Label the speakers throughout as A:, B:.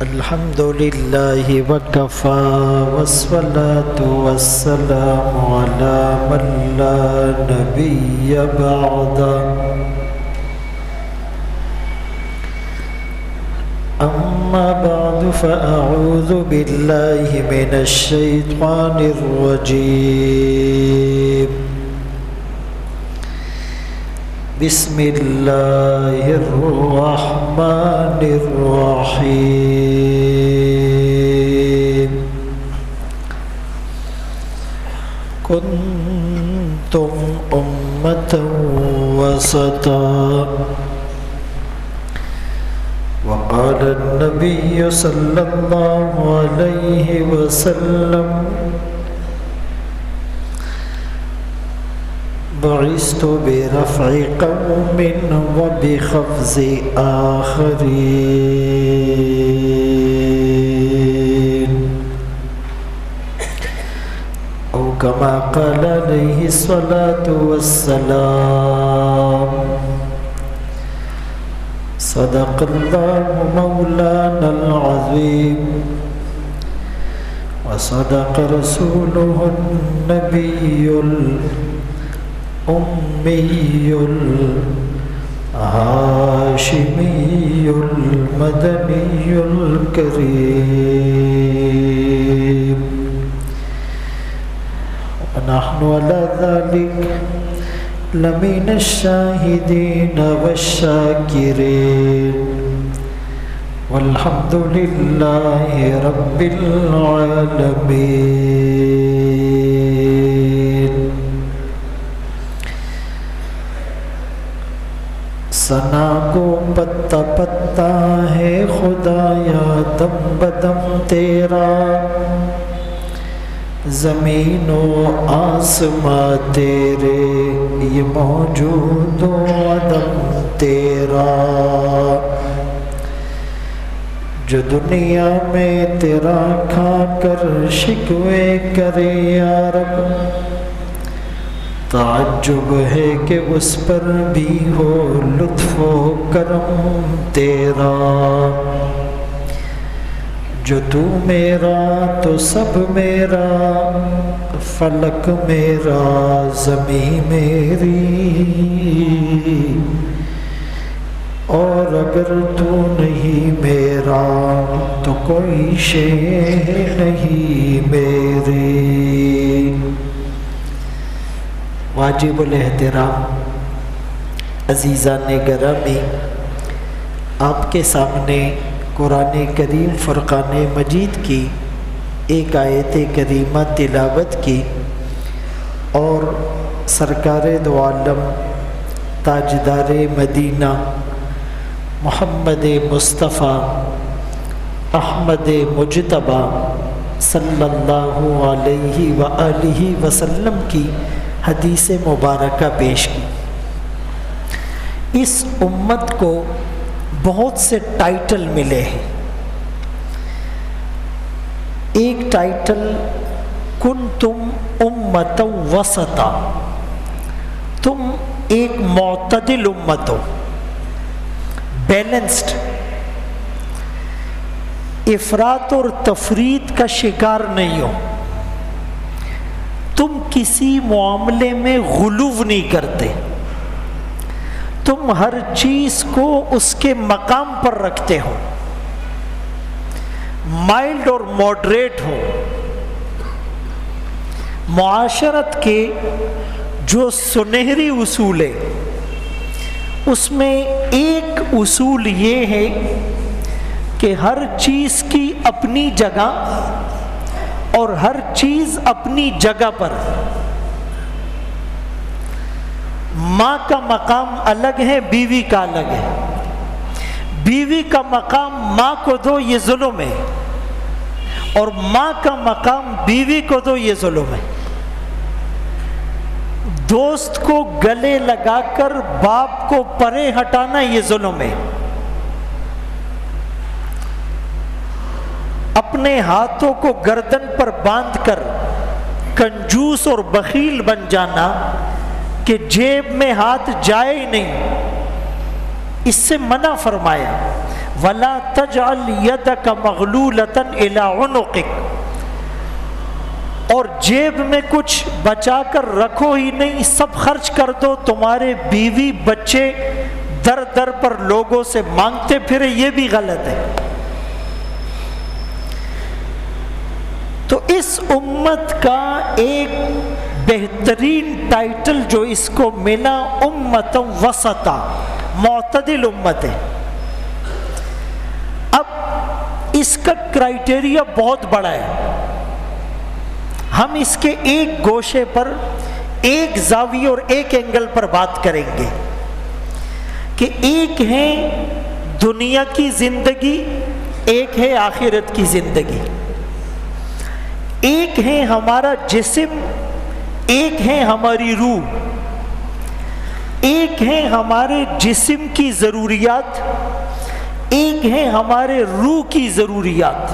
A: الحمد لله وكفى والصلاة والسلام على من لا نبي بعده أما بعد فأعوذ بالله من الشيطان الرجيم بسم الله الرحمن الرحيم كنتم أمة وسطا وقال النبي صلى الله عليه وسلم بعثت برفع قوم وبخفض آخرين أو كما قال عليه الصلاة والسلام صدق الله مولانا العظيم وصدق رسوله النبي الأمي الهاشمي المدني الكريم ونحن على ذلك لمن الشاهدين والشاكرين والحمد لله رب العالمين. ثنا کو پتا پتا ہے خدایا دم بدم تیرا زمین و آسماں تیرے یہ موجود و عدم تیرا جو دنیا میں تیرا کھا کر شکوے کرے یا رب تعجب ہے کہ اس پر بھی ہو لطف و کرم تیرا جو تو میرا تو سب میرا فلک میرا زمین میری اور اگر تو نہیں میرا تو کوئی شے نہیں میری. واجب الاحترام عزیزان گرامی، آپ کے سامنے قرآن کریم فرقان مجید کی ایک آیت کریمہ تلاوت کی اور سرکار دو عالم تاجدار مدینہ محمد مصطفیٰ احمد مجتبیٰ صلی اللہ علیہ وآلہ وسلم کی حدیث مبارکہ پیش کی. اس امت کو بہت سے ٹائٹل ملے ہیں. ایک ٹائٹل کنتم امۃ وسطا، تم ایک معتدل امت ہو، بیلنسڈ، افراط اور تفریط کا شکار نہیں ہو، تم کسی معاملے میں غلو نہیں کرتے، تم ہر چیز کو اس کے مقام پر رکھتے ہو، مائلڈ اور ماڈریٹ ہو. معاشرت کے جو سنہری اصول ہے اس میں ایک اصول یہ ہے کہ ہر چیز کی اپنی جگہ اور ہر چیز اپنی جگہ پر. ماں کا مقام الگ ہے، بیوی کا الگ ہے. بیوی کا مقام ماں کو دو یہ ظلم ہے، اور ماں کا مقام بیوی کو دو یہ ظلم ہے. دوست کو گلے لگا کر باپ کو پرے ہٹانا یہ ظلم ہے. اپنے ہاتھوں کو گردن پر باندھ کر کنجوس اور بخیل بن جانا کہ جیب میں ہاتھ جائے ہی نہیں اس سے منع فرمایا، وَلَا تَجْعَلْ يَدَكَ مَغْلُولَةً إِلَىٰ عُنُقِكَ، اور جیب میں کچھ بچا کر رکھو ہی نہیں، سب خرچ کر دو، تمہارے بیوی بچے در در پر لوگوں سے مانگتے پھرے، یہ بھی غلط ہے۔ تو اس امت کا ایک بہترین ٹائٹل جو اس کو ملا، امت وسطا، معتدل امت ہے۔ اب اس کا کرائٹیریا بہت بڑا ہے، ہم اس کے ایک گوشے پر، ایک زاویے اور ایک اینگل پر بات کریں گے کہ ایک ہے دنیا کی زندگی، ایک ہے آخرت کی زندگی، ایک ہے ہمارا جسم، ایک ہے ہماری روح، ایک ہے ہمارے جسم کی ضروریات، ایک ہے ہمارے روح کی ضروریات۔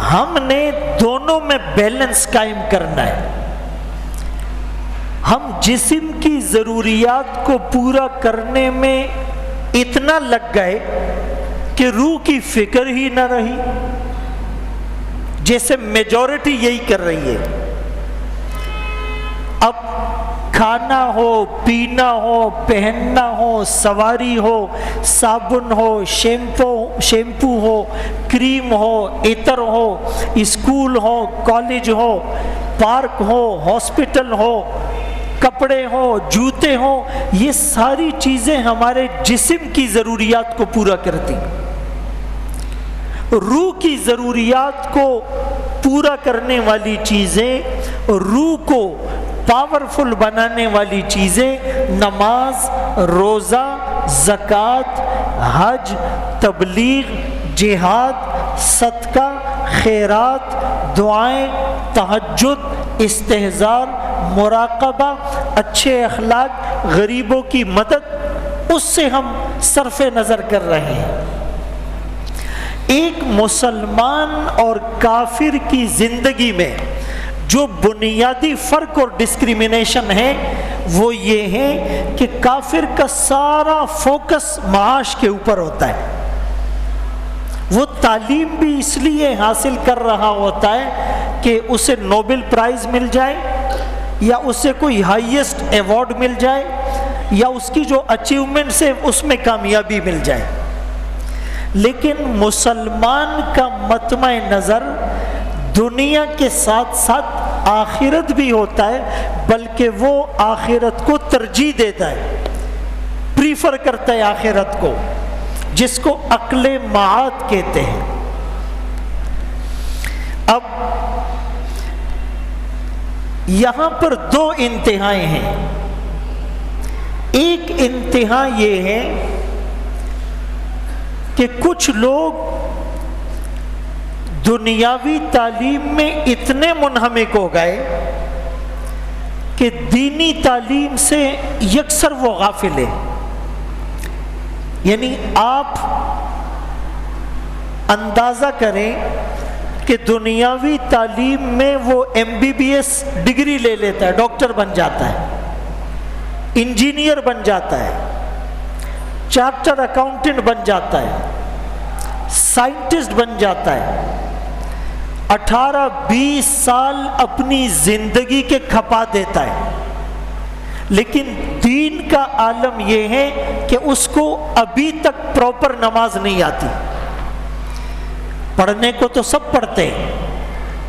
A: ہم نے دونوں میں بیلنس قائم کرنا ہے۔ ہم جسم کی ضروریات کو پورا کرنے میں اتنا لگ گئے کہ روح کی فکر ہی نہ رہی، جیسے میجورٹی یہی کر رہی ہے۔ اب کھانا ہو، پینا ہو، پہننا ہو، سواری ہو، صابن ہو، شیمپو ہو، کریم ہو، عطر ہو، اسکول ہو، کالج ہو، پارک ہو، ہاسپٹل ہو، کپڑے ہو، جوتے ہو، یہ ساری چیزیں ہمارے جسم کی ضروریات کو پورا کرتی۔ روح کی ضروریات کو پورا کرنے والی چیزیں، روح کو پاورفل بنانے والی چیزیں، نماز، روزہ، زکوٰۃ، حج، تبلیغ، جہاد، صدقہ، خیرات، دعائیں، تہجد، استحضار، مراقبہ، اچھے اخلاق، غریبوں کی مدد، اس سے ہم صرف نظر کر رہے ہیں۔ ایک مسلمان اور کافر کی زندگی میں جو بنیادی فرق اور ڈسکریمنیشن ہے وہ یہ ہے کہ کافر کا سارا فوکس معاش کے اوپر ہوتا ہے، وہ تعلیم بھی اس لیے حاصل کر رہا ہوتا ہے کہ اسے نوبل پرائز مل جائے، یا اسے کوئی ہائیسٹ ایوارڈ مل جائے، یا اس کی جو اچیومنٹس ہے اس میں کامیابی مل جائے۔ لیکن مسلمان کا مطمع نظر دنیا کے ساتھ ساتھ آخرت بھی ہوتا ہے، بلکہ وہ آخرت کو ترجیح دیتا ہے، پریفر کرتا ہے آخرت کو، جس کو عقل معاد کہتے ہیں۔ اب یہاں پر دو انتہائیں ہیں۔ ایک انتہا یہ ہے کہ کچھ لوگ دنیاوی تعلیم میں اتنے منہمک ہو گئے کہ دینی تعلیم سے یکسر وہ غافل ہے۔ یعنی آپ اندازہ کریں کہ دنیاوی تعلیم میں وہ MBBS ڈگری لے لیتا ہے، ڈاکٹر بن جاتا ہے، انجینئر بن جاتا ہے، چارٹر اکاؤنٹنٹ بن جاتا ہے، سائنٹسٹ بن جاتا ہے، 18-20 سال اپنی زندگی کے کھپا دیتا ہے، لیکن دین کا عالم یہ ہے کہ اس کو ابھی تک پراپر نماز نہیں آتی۔ پڑھنے کو تو سب پڑھتے ہیں،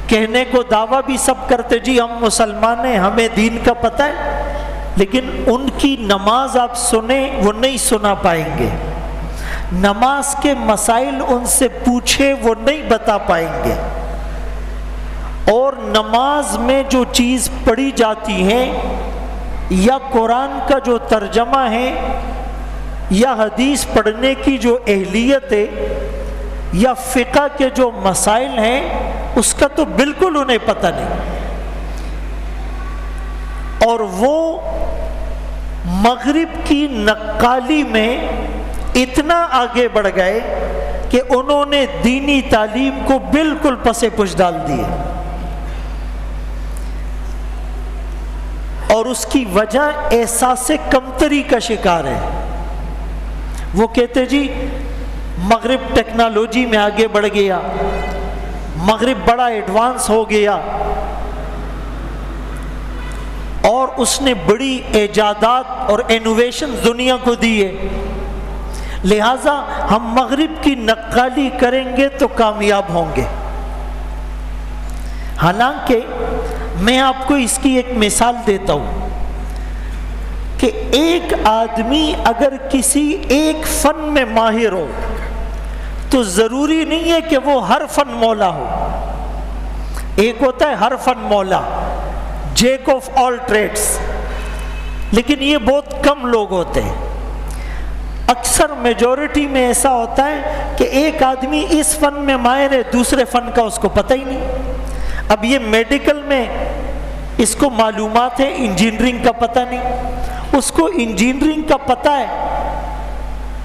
A: کہنے کو دعویٰ بھی سب کرتے، جی ہم مسلمان ہیں، ہمیں دین کا پتہ ہے، لیکن ان کی نماز آپ سنیں وہ نہیں سنا پائیں گے، نماز کے مسائل ان سے پوچھے وہ نہیں بتا پائیں گے، اور نماز میں جو چیز پڑھی جاتی ہے، یا قرآن کا جو ترجمہ ہے، یا حدیث پڑھنے کی جو اہلیت ہے، یا فقہ کے جو مسائل ہیں، اس کا تو بالکل انہیں پتہ نہیں، اور وہ مغرب کی نقالی میں اتنا آگے بڑھ گئے کہ انہوں نے دینی تعلیم کو بالکل پس پش ڈال دیے، اور اس کی وجہ احساس کمتری کا شکار ہے۔ وہ کہتے جی مغرب ٹیکنالوجی میں آگے بڑھ گیا، مغرب بڑا ایڈوانس ہو گیا اور اس نے بڑی ایجادات اور انوویشن دنیا کو دیے، لہٰذا ہم مغرب کی نقالی کریں گے تو کامیاب ہوں گے۔ حالانکہ میں آپ کو اس کی ایک مثال دیتا ہوں کہ ایک آدمی اگر کسی ایک فن میں ماہر ہو تو ضروری نہیں ہے کہ وہ ہر فن مولا ہو۔ ایک ہوتا ہے ہر فن مولا، جیک آف آل ٹریڈس، لیکن یہ بہت کم لوگ ہوتے ہیں۔ اکثر میجورٹی میں ایسا ہوتا ہے کہ ایک آدمی اس فن میں ماہر ہے، دوسرے فن کا اس کو پتہ ہی نہیں۔ اب یہ میڈیکل میں اس کو معلومات ہے، انجینئرنگ کا پتہ نہیں، اس کو انجینئرنگ کا پتہ ہے،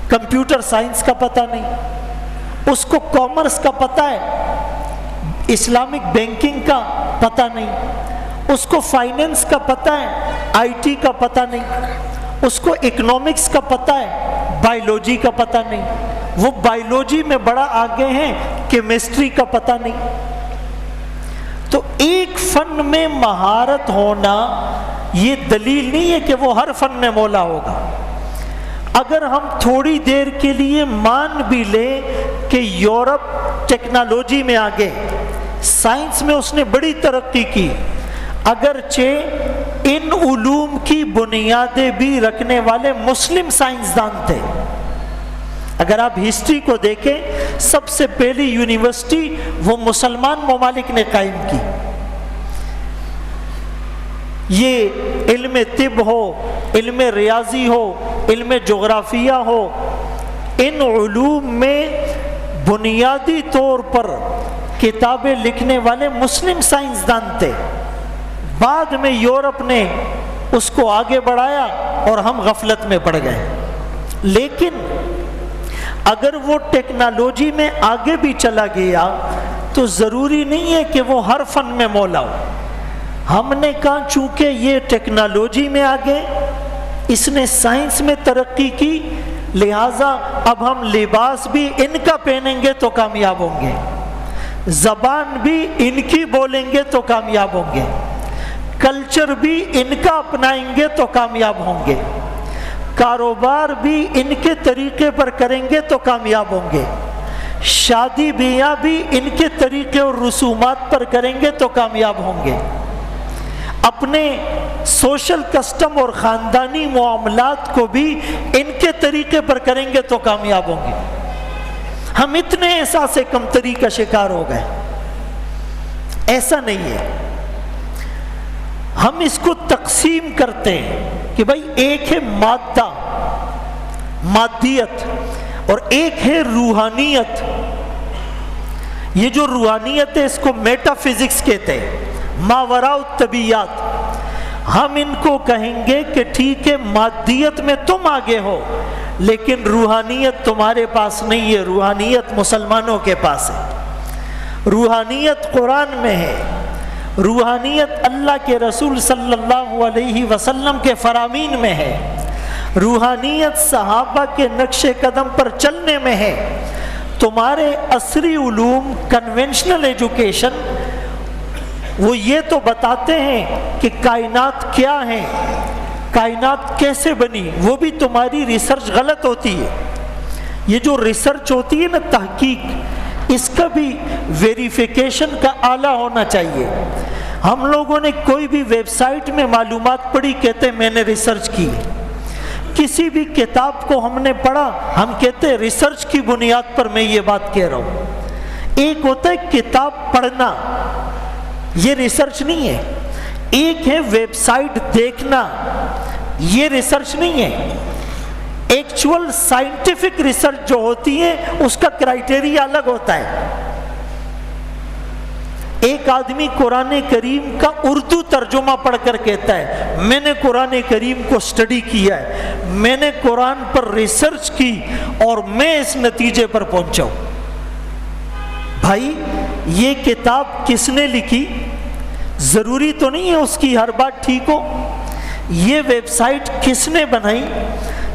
A: کمپیوٹر سائنس کا پتہ نہیں، اس کو کامرس کا پتہ ہے، اسلامک بینکنگ کا پتہ نہیں، اس کو فائنینس کا پتہ ہے، آئی ٹی کا پتہ نہیں، اس کو اکنامکس کا پتہ ہے، بائیولوجی کا پتہ نہیں، وہ بائیولوجی میں بڑا آگے ہیں، کیمسٹری کا پتہ نہیں۔ تو ایک فن میں مہارت ہونا یہ دلیل نہیں ہے کہ وہ ہر فن میں مولا ہوگا۔ اگر ہم تھوڑی دیر کے لیے مان بھی لیں کہ یورپ ٹیکنالوجی میں آگے، سائنس میں اس نے بڑی ترقی کی، اگرچہ ان علوم کی بنیادیں بھی رکھنے والے مسلم سائنسدان تھے۔ اگر آپ ہسٹری کو دیکھیں، سب سے پہلی یونیورسٹی وہ مسلمان ممالک نے قائم کی۔ یہ علم طب ہو، علم ریاضی ہو، علم جغرافیہ ہو، ان علوم میں بنیادی طور پر کتابیں لکھنے والے مسلم سائنسدان تھے۔ بعد میں یورپ نے اس کو آگے بڑھایا اور ہم غفلت میں پڑ گئے۔ لیکن اگر وہ ٹیکنالوجی میں آگے بھی چلا گیا تو ضروری نہیں ہے کہ وہ ہر فن میں مولا ہو۔ ہم نے کہا چونکہ یہ ٹیکنالوجی میں آگے، اس نے سائنس میں ترقی کی، لہٰذا اب ہم لباس بھی ان کا پہنیں گے تو کامیاب ہوں گے، زبان بھی ان کی بولیں گے تو کامیاب ہوں گے، کلچر بھی ان کا اپنائیں گے تو کامیاب ہوں گے، کاروبار بھی ان کے طریقے پر کریں گے تو کامیاب ہوں گے، شادی بیاہ بھی ان کے طریقے اور رسومات پر کریں گے تو کامیاب ہوں گے، اپنے سوشل کسٹم اور خاندانی معاملات کو بھی ان کے طریقے پر کریں گے تو کامیاب ہوں گے۔ ہم اتنے احساس کمتری کا شکار ہو گئے۔ ایسا نہیں ہے، ہم اس کو تقسیم کرتے ہیں کہ بھائی ایک ہے مادہ، مادیت، اور ایک ہے روحانیت۔ یہ جو روحانیت ہے اس کو میٹا فزکس کہتے ہیں، ماوراء الطبیعات۔ ہم ان کو کہیں گے کہ ٹھیک ہے مادیت میں تم آگے ہو لیکن روحانیت تمہارے پاس نہیں ہے، روحانیت مسلمانوں کے پاس ہے، روحانیت قرآن میں ہے، روحانیت اللہ کے رسول صلی اللہ علیہ وسلم کے فرامین میں ہے، روحانیت صحابہ کے نقش قدم پر چلنے میں ہے۔ تمہارے عصری علوم، کنونشنل ایجوکیشن، وہ یہ تو بتاتے ہیں کہ کائنات کیا ہے، کائنات کیسے بنی، وہ بھی تمہاری ریسرچ غلط ہوتی ہے۔ یہ جو ریسرچ ہوتی ہے نا، تحقیق، اس کا بھی ویریفیکیشن کا آلہ ہونا چاہیے۔ ہم لوگوں نے کوئی بھی ویب سائٹ میں معلومات پڑھی، کہتے ہیں میں نے ریسرچ کی۔ کسی بھی کتاب کو ہم نے پڑھا، ہم کہتے ہیں ریسرچ کی بنیاد پر میں یہ بات کہہ رہا ہوں۔ ایک ہوتا ہے کتاب پڑھنا، یہ ریسرچ نہیں ہے۔ ایک ہے ویب سائٹ دیکھنا، یہ ریسرچ نہیں ہے۔ ایکچول سائنٹیفک ریسرچ جو ہوتی ہے اس کا کرائٹیریا الگ ہوتا ہے۔ ایک آدمی قرآن کریم کا اردو ترجمہ پڑھ کر کہتا ہے میں نے قرآن کریم کو سٹڈی کیا ہے، میں نے قرآن پر ریسرچ کی اور میں اس نتیجے پر پہنچا ہوں۔ بھائی یہ کتاب کس نے لکھی؟ ضروری تو نہیں ہے اس کی ہر بات ٹھیک ہو۔ یہ ویب سائٹ کس نے بنائی،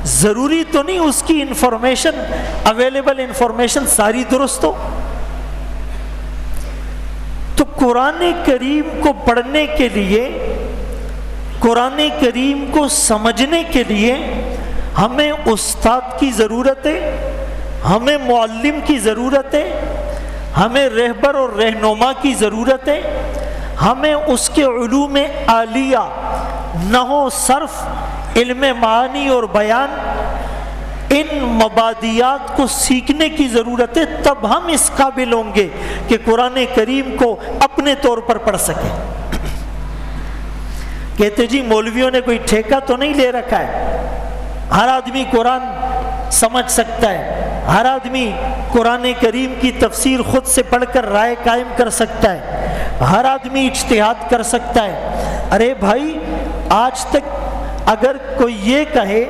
A: ضروری تو نہیں اس کی انفارمیشن، اویلیبل انفارمیشن ساری درست ہو۔ تو قرآن کریم کو پڑھنے کے لیے، قرآن کریم کو سمجھنے کے لیے ہمیں استاد کی ضرورت ہے، ہمیں معلم کی ضرورت ہے، ہمیں رہبر اور رہنما کی ضرورت ہے، ہمیں اس کے علوم عالیہ، نحو، صرف، علم معانی اور بیان، ان مبادیات کو سیکھنے کی ضرورت ہے، تب ہم اس قابل ہوں گے کہ قرآن کریم کو اپنے طور پر پڑھ سکیں۔ کہتے جی مولویوں نے کوئی ٹھیکہ تو نہیں لے رکھا ہے، ہر آدمی قرآن سمجھ سکتا ہے، ہر آدمی قرآن کریم کی تفسیر خود سے پڑھ کر رائے قائم کر سکتا ہے، ہر آدمی اجتہاد کر سکتا ہے۔ ارے بھائی، آج تک اگر کوئی یہ کہے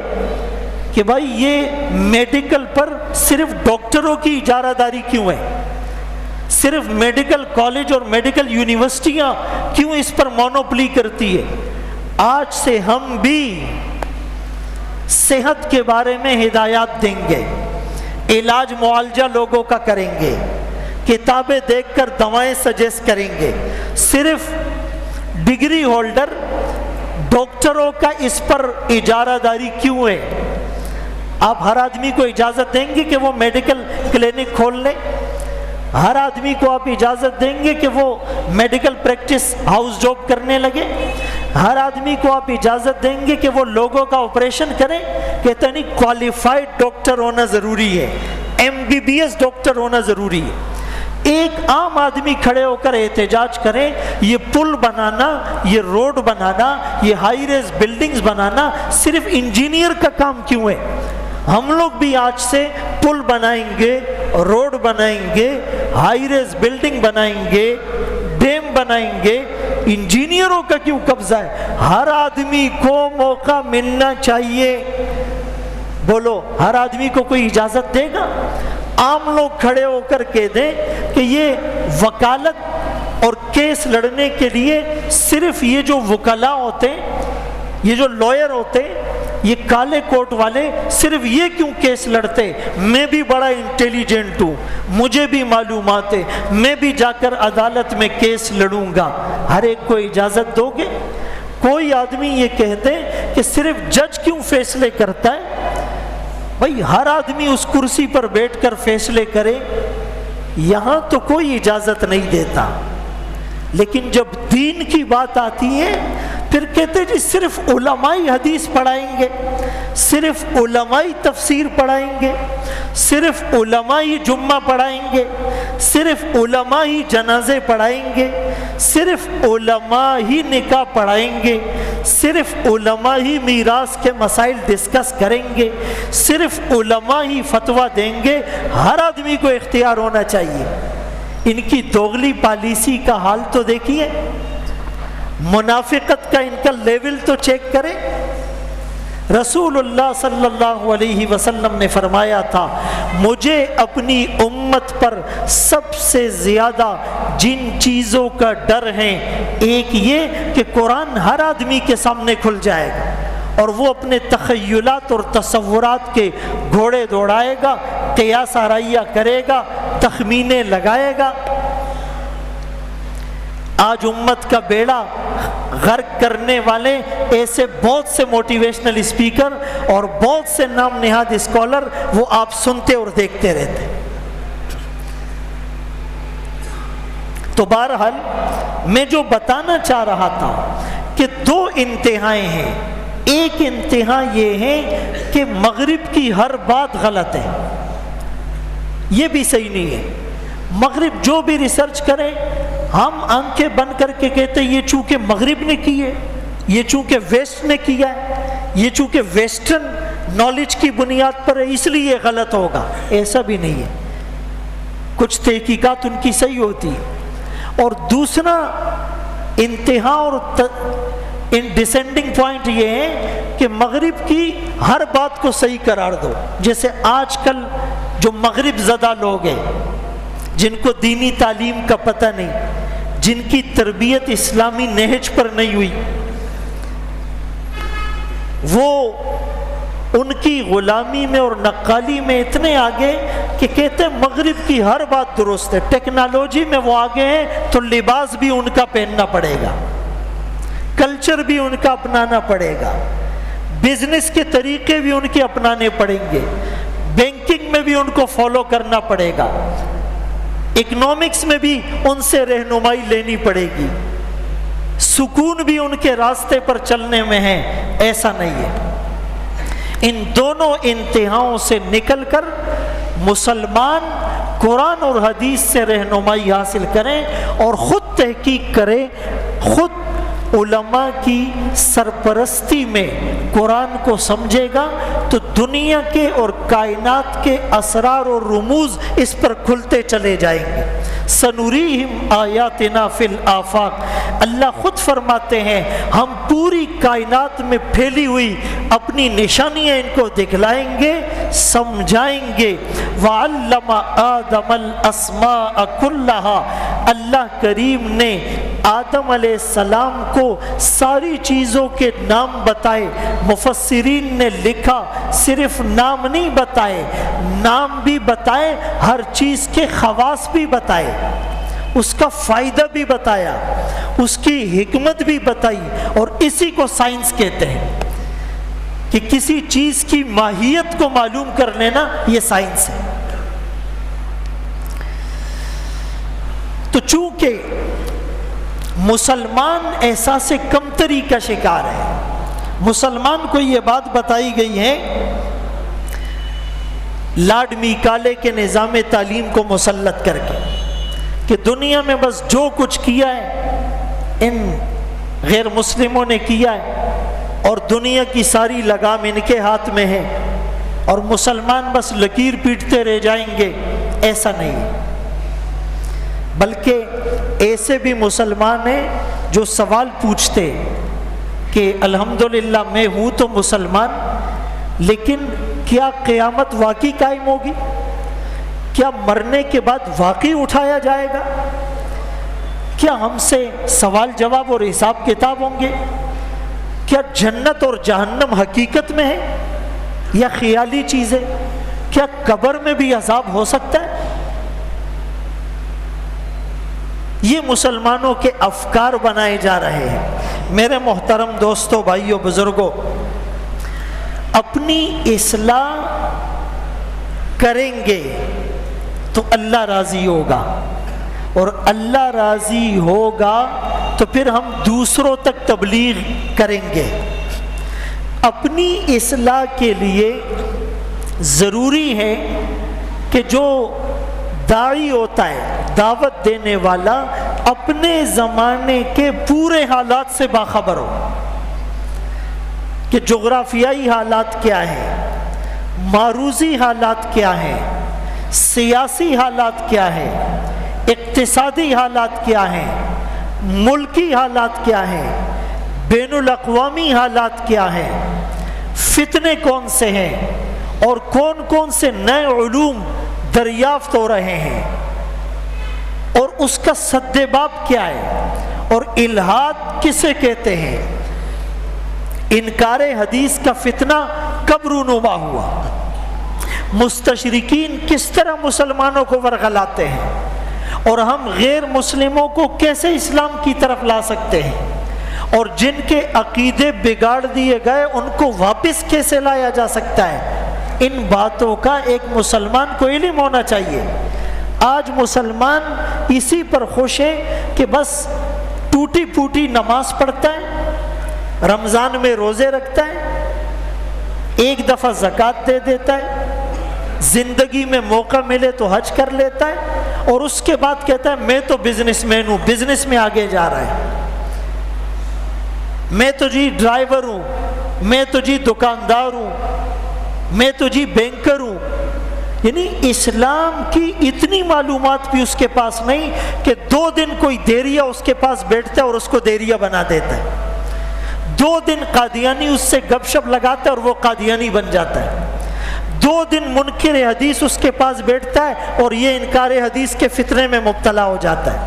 A: کہ بھائی یہ میڈیکل پر صرف ڈاکٹروں کی اجارہ داری کیوں ہے، صرف میڈیکل کالج اور میڈیکل یونیورسٹیاں کیوں اس پر مونوپلی کرتی ہے، آج سے ہم بھی صحت کے بارے میں ہدایات دیں گے، علاج معالجہ لوگوں کا کریں گے، کتابیں دیکھ کر دوائیں سجیسٹ کریں گے۔ صرف ڈگری ہولڈر ڈاکٹروں کا اس پر اجارہ داری کیوں ہے؟ آپ ہر آدمی کو اجازت دیں گے کہ وہ میڈیکل کلینک کھول لے؟ ہر آدمی کو آپ اجازت دیں گے کہ وہ میڈیکل پریکٹس ہاؤس جاب کرنے لگے؟ ہر آدمی کو آپ اجازت دیں گے کہ وہ لوگوں کا آپریشن کرے؟ کہتے نہیں، کوالیفائڈ ڈاکٹر ہونا ضروری ہے، MBBS ڈاکٹر ہونا ضروری ہے۔ ایک عام آدمی کھڑے ہو کر احتجاج کریں، یہ پل بنانا، یہ روڈ بنانا، یہ ہائی ریز بلڈنگز بنانا صرف انجینئر کا کام کیوں ہے؟ ہم لوگ بھی آج سے پل بنائیں گے، روڈ بنائیں گے، ہائی ریز بلڈنگ بنائیں گے، ڈیم بنائیں گے، انجینئروں کا کیوں قبضہ ہے؟ ہر آدمی کو موقع ملنا چاہیے۔ بولو، ہر آدمی کو کوئی اجازت دے گا؟ عام لوگ کھڑے ہو کر کہہ دیں کہ یہ وکالت اور کیس لڑنے کے لیے صرف یہ جو وکلاء ہوتے ہیں، یہ جو لائر ہوتے ہیں، یہ کالے کوٹ والے صرف یہ کیوں کیس لڑتے؟ میں بھی بڑا انٹیلیجنٹ ہوں، مجھے بھی معلومات ہے، میں بھی جا کر عدالت میں کیس لڑوں گا۔ ہر ایک کو اجازت دو گے؟ کوئی آدمی یہ کہتے کہ صرف جج کیوں فیصلے کرتا ہے؟ بھائی ہر آدمی اس کرسی پر بیٹھ کر فیصلے کرے، یہاں تو کوئی اجازت نہیں دیتا۔ لیکن جب دین کی بات آتی ہے پھر کہتے جی صرف علمائی حدیث پڑھائیں گے، صرف علمائی تفسیر پڑھائیں گے، صرف علمائی جمعہ پڑھائیں گے، صرف علمائی جنازے پڑھائیں گے، صرف علماء ہی نکاح پڑھائیں گے، صرف علماء ہی میراث کے مسائل ڈسکس کریں گے، صرف علماء ہی فتویٰ دیں گے۔ ہر آدمی کو اختیار ہونا چاہیے۔ ان کی دوغلی پالیسی کا حال تو دیکھیے، منافقت کا ان کا لیول تو چیک کریں۔ رسول اللہ صلی اللہ علیہ وسلم نے فرمایا تھا، مجھے اپنی امت پر سب سے زیادہ جن چیزوں کا ڈر ہے، ایک یہ کہ قرآن ہر آدمی کے سامنے کھل جائے گا اور وہ اپنے تخیلات اور تصورات کے گھوڑے دوڑائے گا، قیاس آرائیہ کرے گا، تخمینے لگائے گا۔ آج امت کا بیڑا غرق کرنے والے ایسے بہت سے موٹیویشنل اسپیکر اور بہت سے نام نہاد اسکالر وہ آپ سنتے اور دیکھتے رہتے۔ تو بہرحال میں جو بتانا چاہ رہا تھا کہ دو انتہائیں ہیں۔ ایک انتہا یہ ہے کہ مغرب کی ہر بات غلط ہے، یہ بھی صحیح نہیں ہے۔ مغرب جو بھی ریسرچ کرے، ہم آنکھیں بند کر کے کہتے ہیں یہ چونکہ مغرب نے کی ہے، یہ چونکہ ویسٹ نے کیا ہے، یہ چونکہ ویسٹرن نالج کی بنیاد پر ہے اس لیے یہ غلط ہوگا، ایسا بھی نہیں ہے۔ کچھ تحقیقات ان کی صحیح ہوتی ہے۔ اور دوسرا انتہا اور ڈسینڈنگ پوائنٹ یہ ہے کہ مغرب کی ہر بات کو صحیح قرار دو۔ جیسے آج کل جو مغرب زدہ لوگ ہیں، جن کو دینی تعلیم کا پتہ نہیں، جن کی تربیت اسلامی نہج پر نہیں ہوئی، وہ ان کی غلامی میں اور نقالی میں اتنے آگے کہ کہتے ہیں مغرب کی ہر بات درست ہے، ٹیکنالوجی میں وہ آگے ہیں تو لباس بھی ان کا پہننا پڑے گا، کلچر بھی ان کا اپنانا پڑے گا، بزنس کے طریقے بھی ان کے اپنانے پڑیں گے، بینکنگ میں بھی ان کو فالو کرنا پڑے گا، اکنامکس میں بھی ان سے رہنمائی لینی پڑے گی، سکون بھی ان کے راستے پر چلنے میں ہے، ایسا نہیں ہے۔ ان دونوں انتہاؤں سے نکل کر مسلمان قرآن اور حدیث سے رہنمائی حاصل کریں اور خود تحقیق کریں، خود علماء کی سرپرستی میں قرآن کو سمجھے گا تو دنیا کے اور کائنات کے اسرار اور رموز اس پر کھلتے چلے جائیں گے۔ سنریہم آیاتنا فی الآفاق، اللہ خود فرماتے ہیں ہم پوری کائنات میں پھیلی ہوئی اپنی نشانیاں ان کو دکھلائیں گے، سمجھائیں گے۔ وعلم آدم الاسماء کلہا، اللہ کریم نے آدم علیہ السلام کو ساری چیزوں کے نام بتائے۔ مفسرین نے لکھا صرف نام نہیں بتائے، نام بھی بتائے، ہر چیز کے خواص بھی بتائے، اس کا فائدہ بھی بتایا، اس کی حکمت بھی بتائی، اور اسی کو سائنس کہتے ہیں کہ کسی چیز کی ماہیت کو معلوم کر لینا، یہ سائنس ہے۔ تو چونکہ مسلمان احساس کمتری کا شکار ہے، مسلمان کو یہ بات بتائی گئی ہے لاڈ میکالے کے نظام تعلیم کو مسلط کر کے کہ دنیا میں بس جو کچھ کیا ہے ان غیر مسلموں نے کیا ہے اور دنیا کی ساری لگام ان کے ہاتھ میں ہے اور مسلمان بس لکیر پیٹتے رہ جائیں گے، ایسا نہیں ہے۔ بلکہ ایسے بھی مسلمان ہیں جو سوال پوچھتے کہ الحمدللہ میں ہوں تو مسلمان، لیکن کیا قیامت واقعی قائم ہوگی؟ کیا مرنے کے بعد واقعی اٹھایا جائے گا؟ کیا ہم سے سوال جواب اور حساب کتاب ہوں گے؟ کیا جنت اور جہنم حقیقت میں ہے یا خیالی چیز ہے؟ کیا قبر میں بھی عذاب ہو سکتا ہے؟ یہ مسلمانوں کے افکار بنائے جا رہے ہیں۔ میرے محترم دوستوں، بھائیوں، بزرگوں، اپنی اصلاح کریں گے تو اللہ راضی ہوگا، اور اللہ راضی ہوگا تو پھر ہم دوسروں تک تبلیغ کریں گے۔ اپنی اصلاح کے لیے ضروری ہے کہ جو داعی ہوتا ہے، دعوت دینے والا، اپنے زمانے کے پورے حالات سے باخبر ہو کہ جغرافیائی حالات کیا ہیں، معروضی حالات کیا ہیں، سیاسی حالات کیا ہیں، اقتصادی حالات کیا ہیں، ملکی حالات کیا ہیں، بین الاقوامی حالات کیا ہیں، فتنے کون سے ہیں اور کون کون سے نئے علوم دریافت ہو رہے ہیں، اور اس کا سد باب کیا ہے، اور الحاد کسے کہتے ہیں، انکار حدیث کا فتنہ کب رونما ہوا، مستشرقین کس طرح مسلمانوں کو ورغلاتے ہیں، اور ہم غیر مسلموں کو کیسے اسلام کی طرف لا سکتے ہیں، اور جن کے عقیدے بگاڑ دیے گئے ان کو واپس کیسے لایا جا سکتا ہے۔ ان باتوں کا ایک مسلمان کو علم ہونا چاہیے۔ آج مسلمان اسی پر خوش ہے کہ بس ٹوٹی پھوٹی نماز پڑھتا ہے، رمضان میں روزے رکھتا ہے، ایک دفعہ زکوٰۃ دے دیتا ہے، زندگی میں موقع ملے تو حج کر لیتا ہے، اور اس کے بعد کہتا ہے میں تو بزنس مین ہوں، بزنس میں آگے جا رہا ہے، میں تو جی ڈرائیور ہوں، میں تو جی دکاندار ہوں، میں تو جی بینکر ہوں۔ یعنی اسلام کی اتنی معلومات بھی اس کے پاس نہیں کہ 2 دن کوئی دیریا اس کے پاس بیٹھتا ہے اور اس کو دیریا بنا دیتا ہے، 2 دن قادیانی اس سے گپ شپ لگاتا ہے اور وہ قادیانی بن جاتا ہے، 2 دن منکر حدیث اس کے پاس بیٹھتا ہے اور یہ انکار حدیث کے فتنے میں مبتلا ہو جاتا ہے،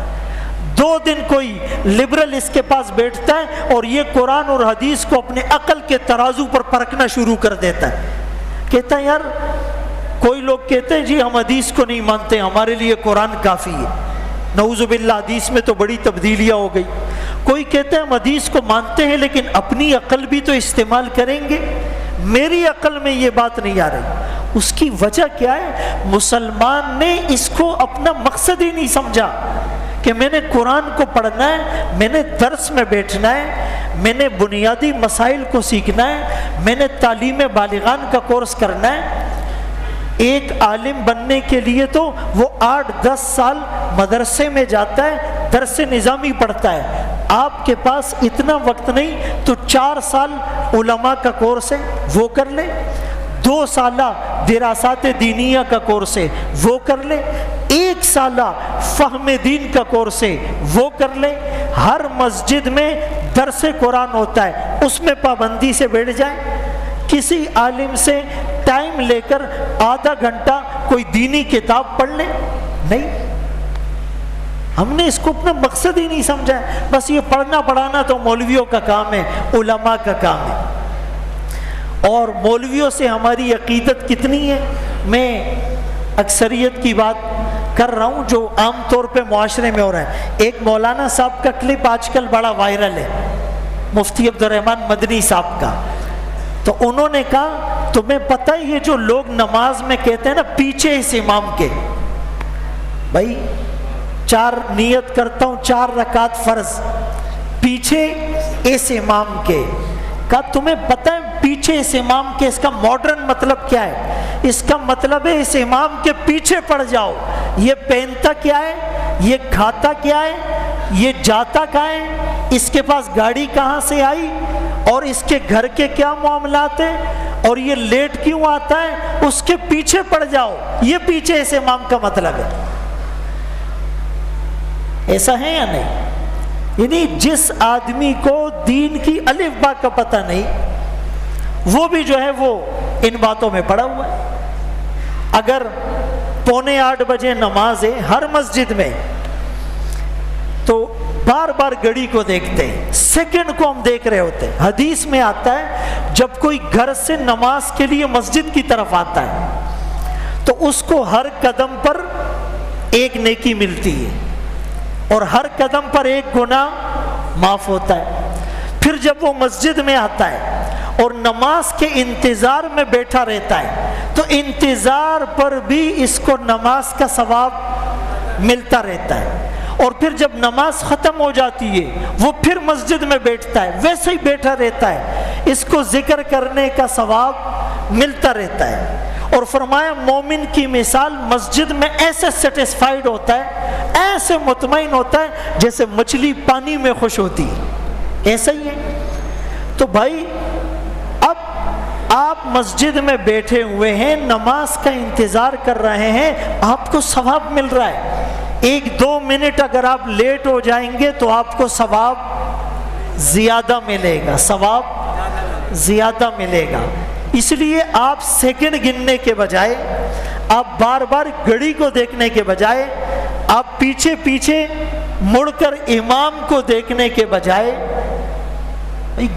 A: 2 دن کوئی لبرل اس کے پاس بیٹھتا ہے اور یہ قرآن اور حدیث کو اپنے عقل کے ترازو پر پرکھنا شروع کر دیتا ہے، کہتا ہے یار کوئی لوگ کہتے ہیں جی ہم حدیث کو نہیں مانتے، ہمارے لیے قرآن کافی ہے۔ نعوذ باللہ، حدیث میں تو بڑی تبدیلیاں ہو گئی۔ کوئی کہتے ہیں ہم حدیث کو مانتے ہیں لیکن اپنی عقل بھی تو استعمال کریں گے، میری عقل میں یہ بات نہیں آ رہی۔ اس کی وجہ کیا ہے؟ مسلمان نے اس کو اپنا مقصد ہی نہیں سمجھا کہ میں نے قرآن کو پڑھنا ہے، میں نے درس میں بیٹھنا ہے، میں نے بنیادی مسائل کو سیکھنا ہے، میں نے تعلیم بالغان کا کورس کرنا ہے۔ ایک عالم بننے کے لیے تو وہ 8-10 سال مدرسے میں جاتا ہے، درس نظامی پڑھتا ہے۔ آپ کے پاس اتنا وقت نہیں تو 4 سال علماء کا کورس ہے، وہ کر لیں۔ 2 سالہ دراسات دینیہ کا کورس ہے، وہ کر لیں۔ 1 سالہ فہم دین کا کورس ہے، وہ کر لیں۔ ہر مسجد میں درس قرآن ہوتا ہے، اس میں پابندی سے بیٹھ جائیں۔ کسی عالم سے ٹائم لے کر آدھا گھنٹہ کوئی دینی کتاب پڑھ لیں، نہیں۔ ہم نے اس کو اپنا مقصد ہی نہیں سمجھا ہے، بس یہ پڑھنا پڑھانا تو مولویوں کا کام ہے، علماء کا کام ہے۔ اور مولویوں سے ہماری عقیدت کتنی ہے؟ میں اکثریت کی بات کر رہا ہوں جو عام طور پہ معاشرے میں ہو رہا ہے۔ ایک مولانا صاحب کا کلپ آج کل بڑا وائرل ہے، مفتی عبدالرحمن مدنی صاحب کا۔ تو انہوں نے کہا تمہیں پتہ ہے یہ جو لوگ نماز میں کہتے ہیں نا پیچھے اس امام کے، بھائی 4 نیت کرتا ہوں 4 رکعت فرض، پیچھے اس امام کے، کہا تمہیں پتہ ہے پیچھے اس امام کے اس کا ماڈرن مطلب کیا ہے؟ اس کا مطلب ہے اس امام کے پیچھے پڑ جاؤ، یہ پہنتا کیا ہے، یہ کھاتا کیا ہے، یہ جاتا کہاں ہے، اس کے پاس گاڑی کہاں سے آئی، اور اس کے گھر کے کیا معاملات ہیں، اور یہ لیٹ کیوں آتا ہے، اس کے پیچھے پڑ جاؤ، یہ پیچھے اس امام کا مطلب ہے۔ ایسا ہے یا نہیں؟ یعنی جس آدمی کو دین کی الف با کا پتہ نہیں، وہ بھی جو ہے وہ ان باتوں میں پڑا ہوا ہے۔ اگر 7:45 بجے نماز ہے ہر مسجد میں، تو بار بار گھڑی کو دیکھتے ہیں، سیکنڈ کو ہم دیکھ رہے ہوتے ہیں۔ حدیث میں آتا ہے جب کوئی گھر سے نماز کے لیے مسجد کی طرف آتا ہے تو اس کو ہر قدم پر 1 نیکی ملتی ہے اور ہر قدم پر 1 گناہ معاف ہوتا ہے۔ پھر جب وہ مسجد میں آتا ہے اور نماز کے انتظار میں بیٹھا رہتا ہے تو انتظار پر بھی اس کو نماز کا ثواب ملتا رہتا ہے، اور پھر جب نماز ختم ہو جاتی ہے وہ پھر مسجد میں بیٹھتا ہے، ویسے ہی بیٹھا رہتا ہے، اس کو ذکر کرنے کا ثواب ملتا رہتا ہے۔ اور فرمایا مومن کی مثال مسجد میں ایسے سیٹسفائیڈ ہوتا ہے، ایسے مطمئن ہوتا ہے جیسے مچھلی پانی میں خوش ہوتی ہے، ایسا ہی ہے۔ تو بھائی اب آپ مسجد میں بیٹھے ہوئے ہیں، نماز کا انتظار کر رہے ہیں، آپ کو ثواب مل رہا ہے۔ 1-2 منٹ اگر آپ لیٹ ہو جائیں گے تو آپ کو ثواب زیادہ ملے گا، ثواب زیادہ ملے گا۔ اس لیے آپ سیکنڈ گننے کے بجائے، آپ بار بار گھڑی کو دیکھنے کے بجائے، آپ پیچھے پیچھے مڑ کر امام کو دیکھنے کے بجائے،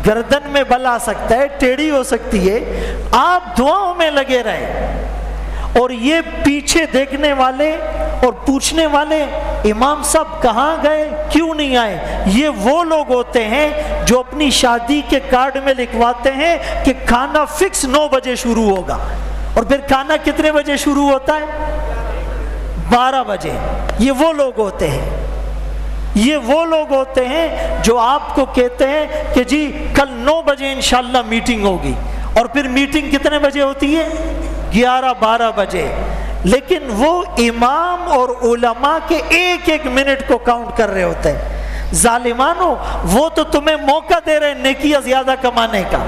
A: گردن میں بل آ سکتا ہے، ٹیڑھی ہو سکتی ہے، آپ دعاؤں میں لگے رہے۔ اور یہ پیچھے دیکھنے والے اور پوچھنے والے امام صاحب کہاں گئے، کیوں نہیں آئے، یہ وہ لوگ ہوتے ہیں جو اپنی شادی کے کارڈ میں لکھواتے ہیں کہ کھانا فکس 9 بجے شروع ہوگا، اور پھر کھانا کتنے بجے شروع ہوتا ہے؟ 12 بجے۔ یہ وہ لوگ ہوتے ہیں، یہ وہ لوگ ہوتے ہیں جو آپ کو کہتے ہیں کہ جی کل 9 بجے انشاءاللہ میٹنگ ہوگی، اور پھر میٹنگ کتنے بجے ہوتی ہے؟ 11-12 بجے۔ لیکن وہ امام اور علماء کے 1-1 منٹ کو کاؤنٹ کر رہے ہوتے ہیں۔ ظالمانو، وہ تو تمہیں موقع دے رہے ہیں نیکیاں زیادہ کمانے کا۔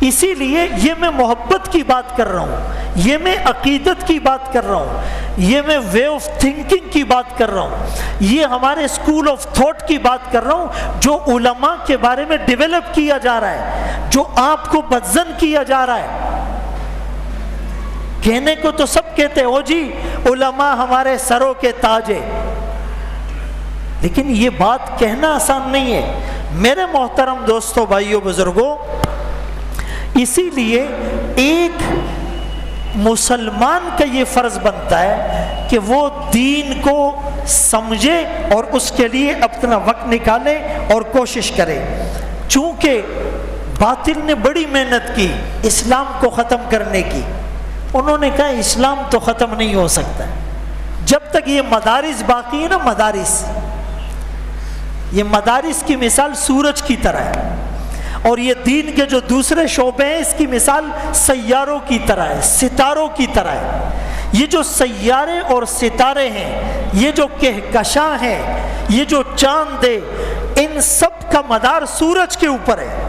A: اسی لیے یہ میں محبت کی بات کر رہا ہوں، یہ میں عقیدت کی بات کر رہا ہوں، یہ میں وے آف تھنکنگ کی بات کر رہا ہوں، یہ ہمارے اسکول آف تھاٹ کی بات کر رہا ہوں جو علماء کے بارے میں ڈیولپ کیا جا رہا ہے، جو آپ کو بدزن کیا جا رہا ہے۔ کہنے کو تو سب کہتے ہیں او جی علماء ہمارے سروں کے تاج ہے، لیکن یہ بات کہنا آسان نہیں ہے میرے محترم دوستوں، بھائیوں، بزرگوں۔ اسی لیے ایک مسلمان کا یہ فرض بنتا ہے کہ وہ دین کو سمجھے اور اس کے لیے اپنا وقت نکالے اور کوشش کرے۔ چونکہ باطل نے بڑی محنت کی اسلام کو ختم کرنے کی، انہوں نے کہا اسلام تو ختم نہیں ہو سکتا جب تک یہ مدارس باقی ہے نا، مدارس، یہ مدارس کی مثال سورج کی طرح ہے، اور یہ دین کے جو دوسرے شعبے ہیں اس کی مثال سیاروں کی طرح ہے، ستاروں کی طرح ہے۔ یہ جو سیارے اور ستارے ہیں، یہ جو کہکشاں ہیں، یہ جو چاند ہے، ان سب کا مدار سورج کے اوپر ہے۔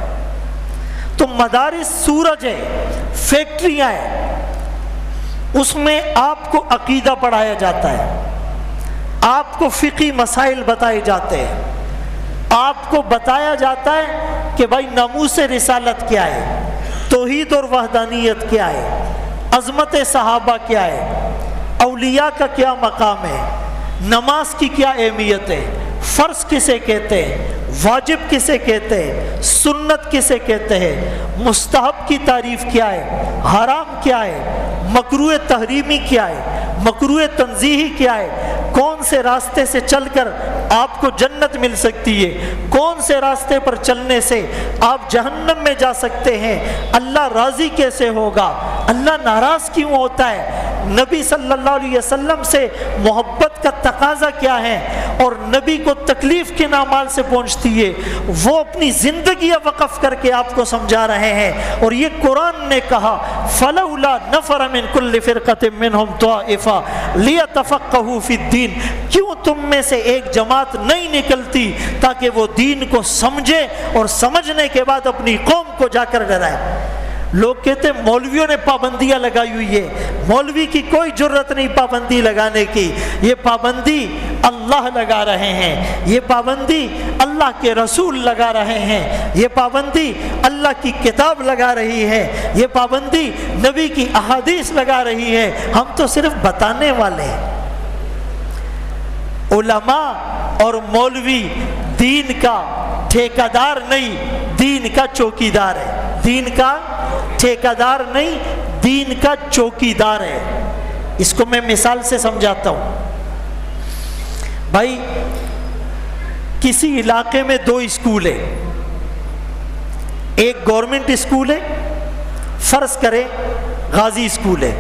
A: تو مدارس سورج ہے، فیکٹریاں ہیں، اس میں آپ کو عقیدہ پڑھایا جاتا ہے، آپ کو فقہی مسائل بتائے جاتے ہیں، آپ کو بتایا جاتا ہے کہ بھائی ناموس رسالت کیا ہے، توحید اور وحدانیت کیا ہے، عظمت صحابہ کیا ہے، اولیاء کا کیا مقام ہے، نماز کی کیا اہمیت ہے، فرض کسے کہتے ہیں، واجب کسے کہتے ہیں، سنت کسے کہتے ہیں، مستحب کی تعریف کیا ہے، حرام کیا ہے، مکروہ تحریمی کیا ہے، مکروہ تنزیہی کیا ہے، کون سے راستے سے چل کر آپ کو جنت مل سکتی ہے، کون سے راستے پر چلنے سے آپ جہنم میں جا سکتے ہیں، اللہ راضی کیسے ہوگا، اللہ ناراض کیوں ہوتا ہے، نبی صلی اللہ علیہ وسلم سے محبت کا تقاضا کیا ہے، اور نبی کو تکلیف کن اعمال سے پہنچتی ہے، وہ اپنی زندگیاں وقف کر کے آپ کو سمجھا رہے ہیں۔ اور یہ قرآن نے کہا فَلَوْلَا نَفَرَ مِن كُلِّ فِرْقَةٍ مِّنْهُمْ طَائِفَةٌ لِيَتَفَقَّهُوا فِي الدِّينِ، کیوں تم میں سے ایک جماعت نہیں نکلتی تاکہ وہ دین کو سمجھے اور سمجھنے کے بعد اپنی قوم کو جا کر ڈرائے۔ لوگ کہتے ہیں مولویوں نے پابندیاں لگائی ہوئی ہے، مولوی کی کوئی جرت نہیں پابندی لگانے کی، یہ پابندی اللہ لگا رہے ہیں، یہ پابندی اللہ کے رسول لگا رہے ہیں، یہ پابندی اللہ کی کتاب لگا رہی ہے، یہ پابندی نبی کی احادیث لگا رہی ہے، ہم تو صرف بتانے والے ہیں۔ علماء اور مولوی دین کا ٹھیکیدار نہیں، دین کا چوکیدار ہے، دین کا ٹھیکیدار نہیں، دین کا چوکیدار ہے۔ اس کو میں مثال سے سمجھاتا ہوں۔ بھائی کسی علاقے میں دو اسکول ہیں، ایک گورنمنٹ اسکول ہے، فرض کریں غازی اسکول ہے،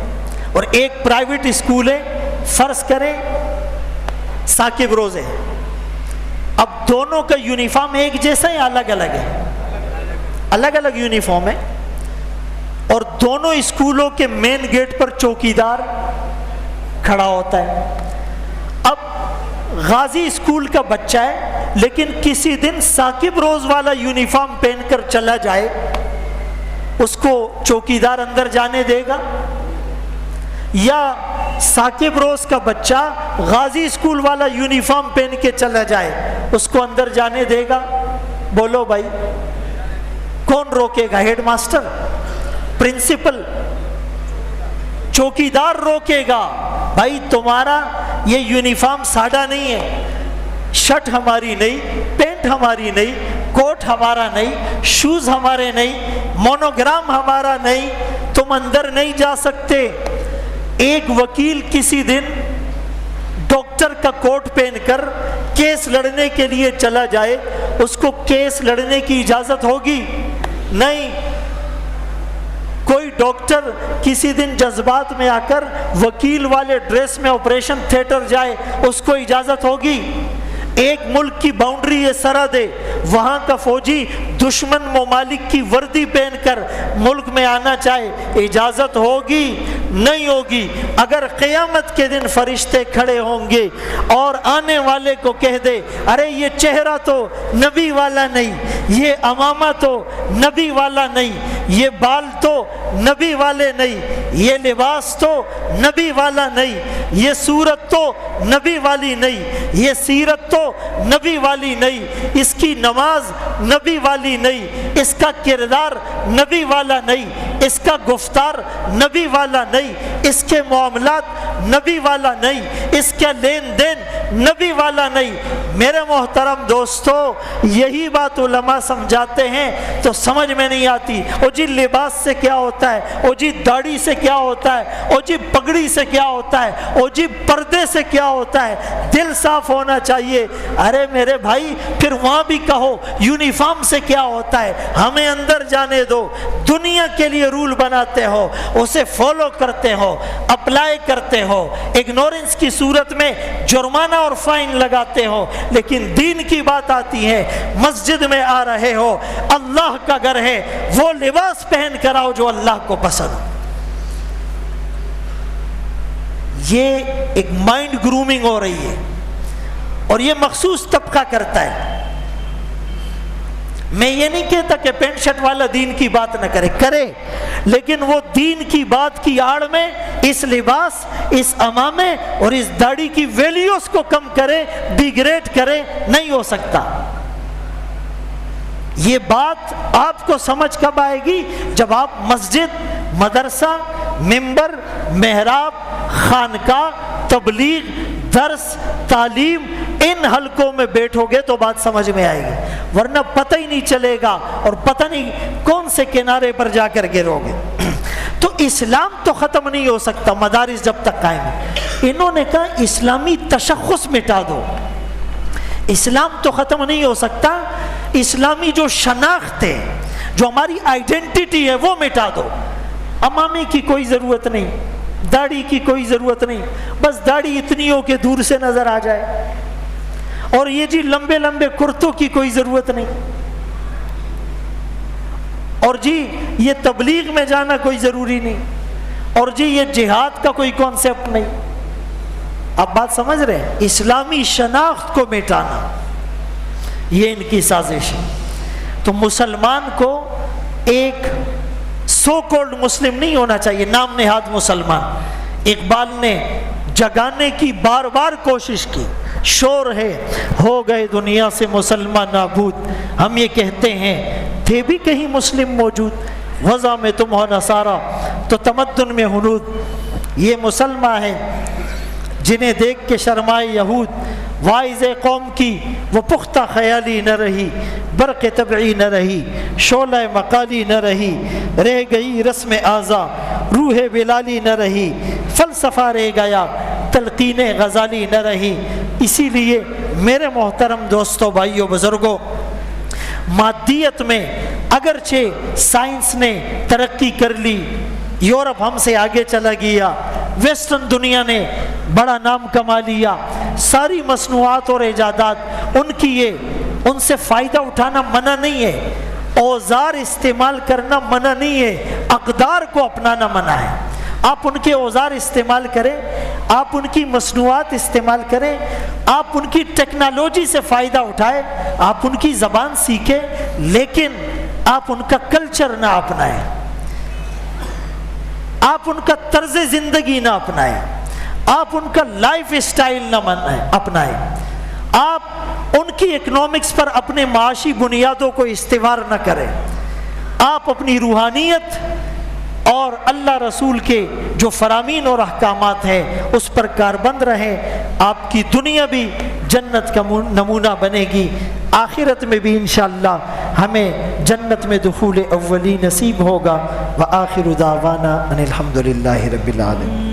A: اور ایک پرائیویٹ اسکول ہے، فرض کریں ثاقب روز ہے۔ اب دونوں کا یونیفارم ایک جیسا ہے، الگ الگ ہے، الگ الگ یونیفارم ہے، اور دونوں اسکولوں کے مین گیٹ پر چوکیدار کھڑا ہوتا ہے۔ اب غازی اسکول کا بچہ ہے، لیکن کسی دن ثاقب روز والا یونیفارم پہن کر چلا جائے، اس کو چوکیدار اندر جانے دے گا؟ یا ثاقب روز کا بچہ غازی اسکول والا یونیفارم پہن کے چلا جائے، اس کو اندر جانے دے گا؟ بولو بھائی، کون روکے گا؟ ہیڈ ماسٹر، پرنسپل، چوکیدار روکے گا؟ بھائی تمہارا یہ یونیفارم سادہ نہیں ہے، شرٹ ہماری نہیں، پینٹ ہماری نہیں، کوٹ ہمارا نہیں، شوز ہمارے نہیں، مونوگرام ہمارا نہیں، تم اندر نہیں جا سکتے۔ ایک وکیل کسی دن ڈاکٹر کا کوٹ پہن کر کیس لڑنے کے لیے چلا جائے، اس کو کیس لڑنے کی اجازت ہوگی؟ نہیں۔ کوئی ڈاکٹر کسی دن جذبات میں آ کر وکیل والے ڈریس میں آپریشن تھیٹر جائے، اس کو اجازت ہوگی؟ ایک ملک کی باؤنڈری ہے، سرحد ہے، وہاں کا فوجی دشمن ممالک کی وردی پہن کر ملک میں آنا چاہے، اجازت ہوگی؟ نہیں ہوگی۔ اگر قیامت کے دن فرشتے کھڑے ہوں گے اور آنے والے کو کہہ دے ارے یہ چہرہ تو نبی والا نہیں، یہ عمامہ تو نبی والا نہیں، یہ بال تو نبی والے نہیں، یہ لباس تو نبی والا نہیں، یہ صورت تو نبی والی نہیں، یہ سیرت تو نبی والی نہیں، اس کی نماز نبی والی نہیں، اس کا کردار نبی والا نہیں، اس کا گفتار نبی والا نہیں، اس کے معاملات نبی والا نہیں، اس کا لین دین نبی والا نہیں۔ میرے محترم دوستو، یہی بات علماء سمجھاتے ہیں تو سمجھ میں نہیں آتی۔ او جی لباس سے کیا ہوتا ہے، او جی داڑھی سے کیا ہوتا ہے، او جی پگڑی سے کیا ہوتا ہے، او جی پردے سے کیا ہوتا ہے، دل صاف ہونا چاہیے۔ ارے میرے بھائی پھر وہاں بھی کہو یونیفارم سے کیا ہوتا ہے، ہمیں اندر جانے دو۔ دنیا کے لیے رول بناتے ہو، اسے فالو کرتے ہو، اپلائی کرتے ہو، اگنورنس کی صورت میں جرمانہ اور فائن لگاتے ہو، لیکن دین کی بات آتی ہے، مسجد میں آ رہے ہو، اللہ کا گھر ہے، وہ لباس پہن کر آؤ جو اللہ کو پسند۔ یہ ایک مائنڈ گرومنگ ہو رہی ہے اور یہ مخصوص طبقہ کرتا ہے۔ میں یہ نہیں کہتا کہ پینٹ شرٹ والا دین کی بات نہ کرے، لیکن وہ دین کی بات کی آڑ میں اس لباس، اس عمامے اور اس داڑھی کی ویلیوز کو کم کرے، ڈیگریڈ کرے، نہیں ہو سکتا۔ یہ بات آپ کو سمجھ کب آئے گی؟ جب آپ مسجد، مدرسہ، منبر، محراب، خانقاہ، تبلیغ، درس، تعلیم، ان حلقوں میں بیٹھو گے تو بات سمجھ میں آئے گی، ورنہ پتہ ہی نہیں چلے گا اور پتہ نہیں کون سے کنارے پر جا کر گرو گے۔ تو اسلام تو ختم نہیں ہو سکتا مدارس جب تک قائم ہے۔ انہوں نے کہا اسلامی تشخص مٹا دو۔ اسلام تو ختم نہیں ہو سکتا، اسلامی جو شناخت ہے، جو ہماری آئیڈینٹی ہے، وہ مٹا دو۔ امامے کی کوئی ضرورت نہیں، داڑھی کی کوئی ضرورت نہیں، بس داڑھی اتنی ہو کہ دور سے نظر آ جائے، اور یہ جی لمبے لمبے کرتوں کی کوئی ضرورت نہیں، اور جی یہ تبلیغ میں جانا کوئی ضروری نہیں، اور جی یہ جہاد کا کوئی کانسیپٹ نہیں۔ آپ بات سمجھ رہے ہیں؟ اسلامی شناخت کو مٹانا یہ ان کی سازش ہے۔ تو مسلمان کو ایک سو کولڈ مسلم نہیں ہونا چاہیے، نام نہاد مسلمان۔ اقبال نے جگانے کی بار بار کوشش کی، شور ہے ہو گئے دنیا سے مسلمان نابود، ہم یہ کہتے ہیں تھے بھی کہیں مسلم موجود، وضع میں تم ہو نصارہ تو تمدن میں ہنود۔ یہ مسلمان ہے جنہیں دیکھ کے شرمائے یہود، واعظ قوم کی وہ پختہ خیالی نہ رہی، برق طبعی نہ رہی، شعلہ مقالی نہ رہی، رہ گئی رسم اعضا، روح بلالی نہ رہی، فلسفہ رہ گیا، تلقین غزالی نہ رہی۔ اسی لیے میرے محترم دوستو، بھائیو، بزرگوں، مادیت میں اگرچہ سائنس نے ترقی کر لی، یورپ ہم سے آگے چلا گیا، ویسٹرن دنیا نے بڑا نام کما لیا، ساری مصنوعات اور ایجادات ان سے فائدہ اٹھانا منع نہیں ہے، اوزار استعمال کرنا منع نہیں ہے، اقدار کو اپنانا منع ہے۔ آپ ان کے اوزار استعمال کریں، آپ ان کی مصنوعات استعمال کریں، آپ ان کی ٹیکنالوجی سے فائدہ اٹھائیں، آپ ان کی زبان سیکھیں، لیکن آپ ان کا کلچر نہ اپنائیں، آپ ان کا طرز زندگی نہ اپنائیں، آپ ان کا لائف اسٹائل نہ اپنائیں، آپ ان کی اکنامکس پر اپنے معاشی بنیادوں کو استوار نہ کریں، آپ اپنی روحانیت اور اللہ رسول کے جو فرامین اور احکامات ہیں اس پر کاربند رہیں۔ آپ کی دنیا بھی جنت کا نمونہ بنے گی، آخرت میں بھی انشاءاللہ ہمیں جنت میں دخول اولی نصیب ہوگا۔ وآخر دعوانا ان الحمدللہ رب العالمین۔